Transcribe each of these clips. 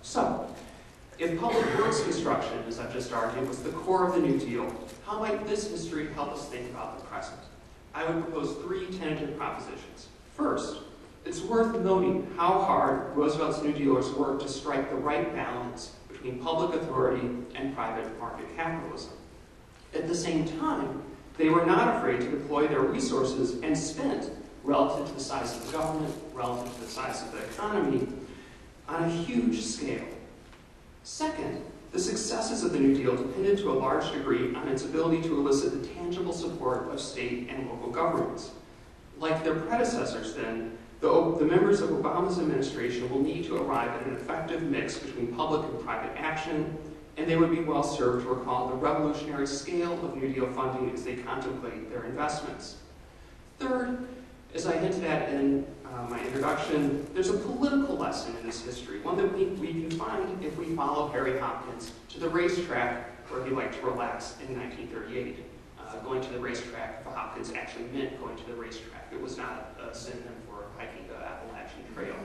So, if public works construction, as I've just argued, was the core of the New Deal, how might this history help us think about the present? I would propose 3 tentative propositions. First, it's worth noting how hard Roosevelt's New Dealers worked to strike the right balance between public authority and private market capitalism. At the same time, they were not afraid to deploy their resources and spend relative to the size of the government, relative to the size of the economy, on a huge scale. Second, the successes of the New Deal depended to a large degree on its ability to elicit the tangible support of state and local governments. Like their predecessors then, the members of Obama's administration will need to arrive at an effective mix between public and private action, and they would be well served to recall the revolutionary scale of New Deal funding as they contemplate their investments. Third, as I hinted at in my introduction, there's a political lesson in this history, one that we can find if we follow Harry Hopkins to the racetrack where he liked to relax in 1938. Going to the racetrack for Hopkins actually meant going to the racetrack. It was not a synonym for hiking the Appalachian Trail.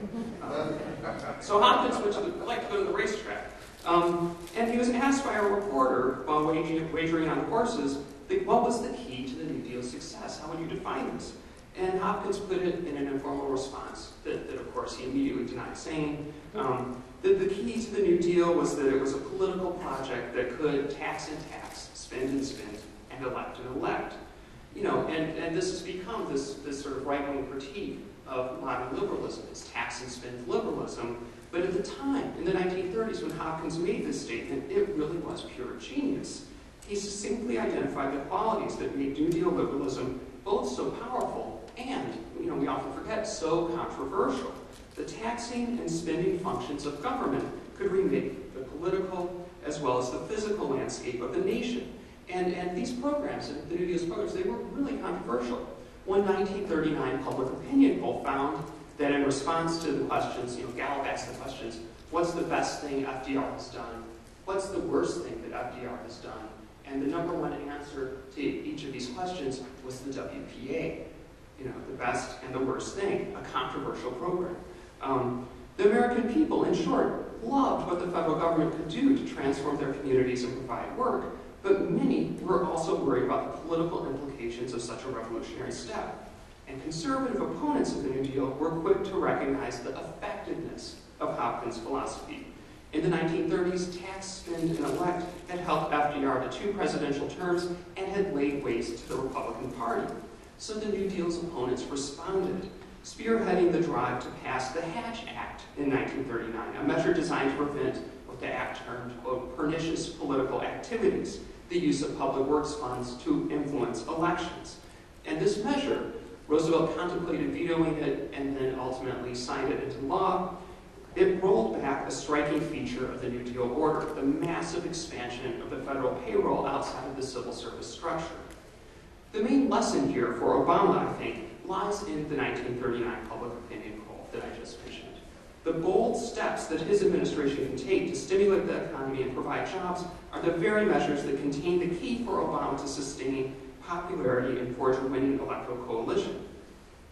So Hopkins liked to go to the racetrack. And he was asked by a reporter while wagering on horses, what was the key to the New Deal's success? How would you define this? And Hopkins put it in an informal response that of course, he immediately denied saying. That the key to the New Deal was that it was a political project that could tax and tax, spend and spend, and elect. You know, and this has become this sort of right-wing critique of modern liberalism. It's tax and spend liberalism. But at the time, in the 1930s, when Hopkins made this statement, it really was pure genius. He succinctly identified the qualities that made New Deal liberalism both so powerful and, you know, we often forget, so controversial. The taxing and spending functions of government could remake the political as well as the physical landscape of the nation. And these programs, the New Deal's programs, they were really controversial. One 1939 public opinion poll found that in response to the questions, you know, Gallup asked the questions, what's the best thing FDR has done? What's the worst thing that FDR has done? And the number one answer to each of these questions was the WPA. You know, the best and the worst thing, a controversial program. The American people, in short, loved what the federal government could do to transform their communities and provide work, but many were also worried about the political implications of such a revolutionary step. And conservative opponents of the New Deal were quick to recognize the effectiveness of Hopkins' philosophy. In the 1930s, tax, spend, and elect had helped FDR to 2 presidential terms and had laid waste to the Republican Party. So the New Deal's opponents responded, spearheading the drive to pass the Hatch Act in 1939, a measure designed to prevent what the act termed, quote, pernicious political activities, the use of public works funds to influence elections. And this measure, Roosevelt contemplated vetoing it and then ultimately signed it into law. It rolled back a striking feature of the New Deal order, the massive expansion of the federal payroll outside of the civil service structure. The main lesson here for Obama, I think, lies in the 1939 public opinion poll that I just mentioned. The bold steps that his administration can take to stimulate the economy and provide jobs are the very measures that contain the key for Obama to sustain popularity and forge a winning electoral coalition.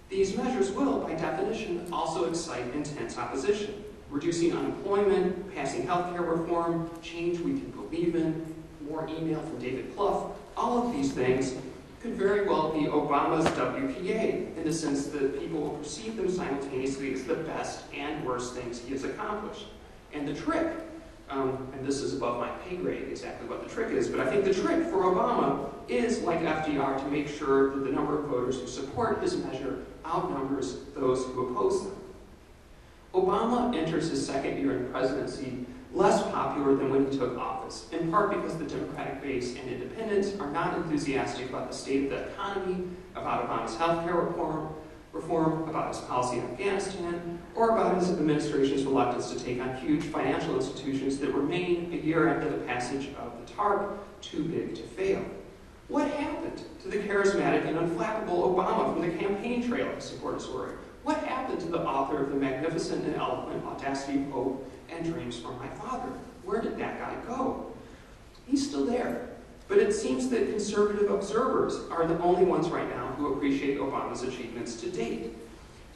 These measures will, by definition, also excite intense opposition. Reducing unemployment, passing health care reform, change we can believe in, more email from David Plouffe, all of these things could very well be Obama's WPA, in the sense that people will perceive them simultaneously as the best and worst things he has accomplished. And the trick, and this is above my pay grade exactly what the trick is, but I think the trick for Obama is, like FDR, to make sure that the number of voters who support his measure outnumbers those who oppose them. Obama enters his second year in presidency less popular than when he took office, in part because the Democratic base and independents are not enthusiastic about the state of the economy, about Obama's health care reform, about his policy in Afghanistan, or about his administration's reluctance to take on huge financial institutions that remain, a year after the passage of the TARP, too big to fail. What happened to the charismatic and unflappable Obama from the campaign trail, his supporters worry? What happened to the author of the magnificent and eloquent Audacity of Hope and Dreams from My Father? Where did that guy go? He's still there. But it seems that conservative observers are the only ones right now who appreciate Obama's achievements to date.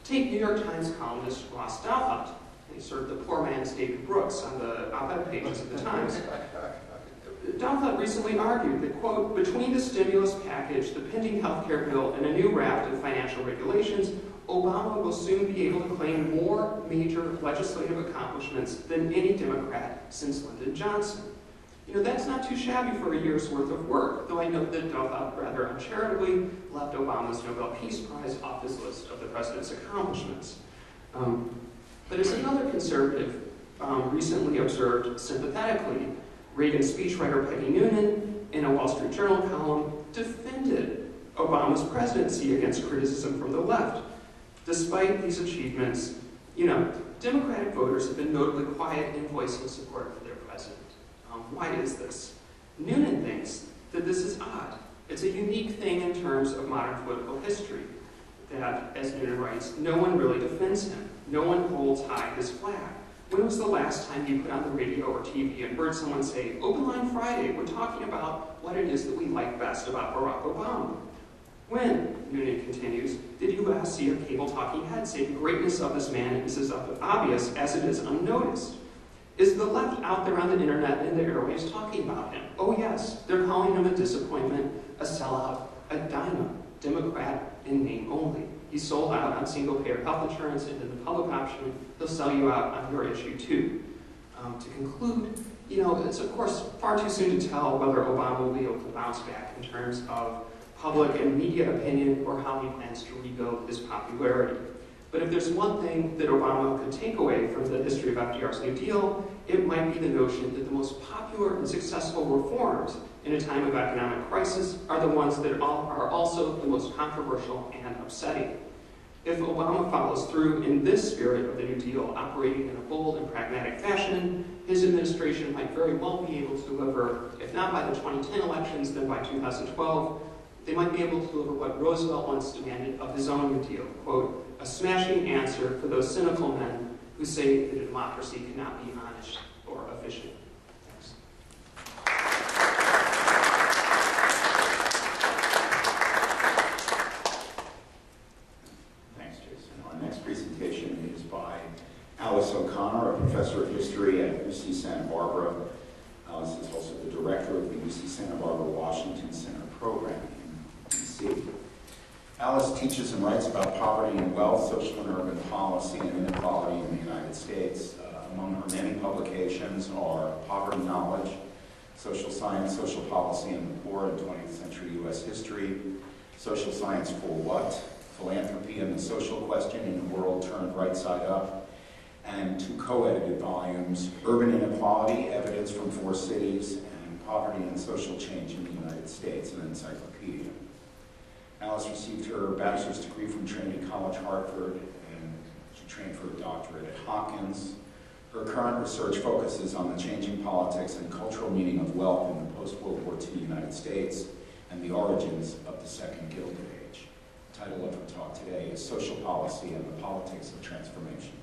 Take New York Times columnist Ross Douthat. He's sort of the poor man's against David Brooks on the op-ed pages of the Times. Donald recently argued that, quote, between the stimulus package, the pending health care bill, and a new raft of financial regulations, Obama will soon be able to claim more major legislative accomplishments than any Democrat since Lyndon Johnson. You know, that's not too shabby for a year's worth of work, though I note that Dov rather uncharitably left Obama's Nobel Peace Prize off his list of the president's accomplishments. But as another conservative recently observed sympathetically, Reagan speechwriter Peggy Noonan, in a Wall Street Journal column, defended Obama's presidency against criticism from the left. Despite these achievements, you know, Democratic voters have been notably quiet in voicing support for their president. Why is this? Noonan thinks that this is odd. It's a unique thing in terms of modern political history, that, as Noonan writes, no one really defends him. No one holds high his flag. When was the last time you put on the radio or TV and heard someone say, Open Line Friday, we're talking about what it is that we like best about Barack Obama? When, Noonan continues, did you last see a cable talking head say the greatness of this man is as obvious as it is unnoticed? Is the left out there on the internet and the airwaves talking about him? Oh yes, they're calling him a disappointment, a sellout, a dynamo, Democrat in name only. He sold out on single-payer health insurance, and in the public option, he'll sell you out on your issue too. To conclude, you know, it's of course far too soon to tell whether Obama will be able to bounce back in terms of public and media opinion or how he plans to rebuild his popularity. But if there's one thing that Obama could take away from the history of FDR's New Deal, it might be the notion that the most popular and successful reforms in a time of economic crisis are the ones that are also the most controversial and upsetting. If Obama follows through in this spirit of the New Deal, operating in a bold and pragmatic fashion, his administration might very well be able to deliver, if not by the 2010 elections, then by 2012, they might be able to deliver what Roosevelt once demanded of his own New Deal, quote, a smashing answer for those cynical men who say that a democracy cannot be honest or efficient. Thanks. Thanks, Jason. Our next presentation is by Alice O'Connor, a professor of history at UC Santa Barbara. Alice is also the director of the UC Santa Barbara Washington Center program in DC. Alice teaches and writes about poverty and wealth, social and urban policy, and inequality in the United States. Among her many publications are Poverty Knowledge, Social Science, Social Policy, and the Poor in 20th Century U.S. History, Social Science for What?, Philanthropy and the Social Question in a World Turned Right Side Up, and two co-edited volumes, Urban Inequality, Evidence from Four Cities, and Poverty and Social Change in the United States, an encyclopedia. Alice received her bachelor's degree from Trinity College, Hartford, and she trained for a doctorate at Hopkins. Her current research focuses on the changing politics and cultural meaning of wealth in the post-World War II United States and the origins of the Second Gilded Age. The title of her talk today is Social Policy and the Politics of Transformation.